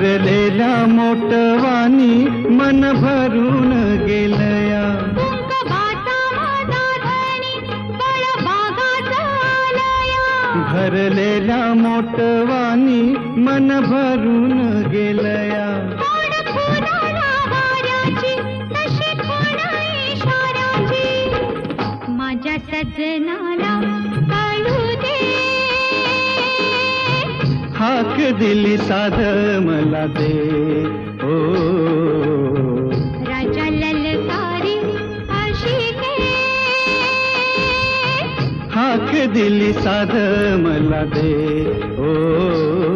भरलेल्या मोटवानी मन भरून गेलया, भरलेल्या मोटवानी मन भरून गेलया. माझ्या सजनाला कळू दे, हाक दिली साध मला दे. ओ राजा ललकारी आशिके, हाक दिली साध मला दे. ओ